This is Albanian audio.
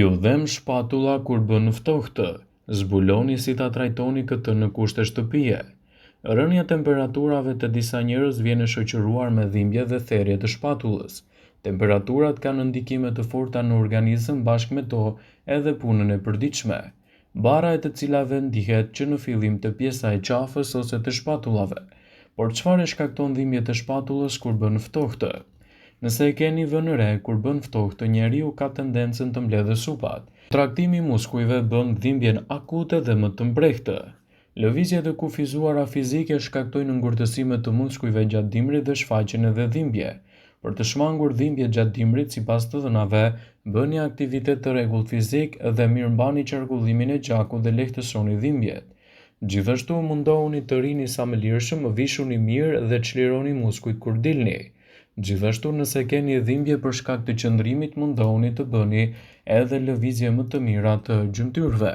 Ju dhem shpatula kur bën ftohtë. Zbuloni si ta trajtoni këtë në kushte shtëpie. Rënja temperaturave të disa njerëz vjen e shoqëruar me dhimbje dhe therrje të shpatullës. Temperaturat kanë ndikime të forta në organizëm bashkë me to edhe punën e përditshme. Barra e të cilave ndihet që në fillim të pjesa e qafës ose të shpatullave. Por çfarë shkakton dhimbjet e shpatullës kur bën ftohtë? Nëse e keni vënë re kur bën ftohtë, njeriu ka tendencën të mbledhë supat. Traktimi i muskujve bën dhimbjen akute dhe më të mprehtë. Lëvizjet e kufizuara fizike shkaktojnë ngurtësime të muskujve gjatë dimrit dhe shfaqen edhe dhimbje. Për të shmangur dhimbjet gjatë dimrit, sipas të dhënave, bëni aktivitet të rregullt fizik dhe mirëmbani qarkullimin e gjakut dhe lehtësoni dhimbjet. Gjithashtu mundohuni të rini sa më lirshëm, vishuni mirë dhe çlironi muskujt kur dilni. Gjithashtu nëse keni dhimbje për shkak të qëndrimit, mundohuni të bëni edhe lëvizje më të mira të gjymtyrëve.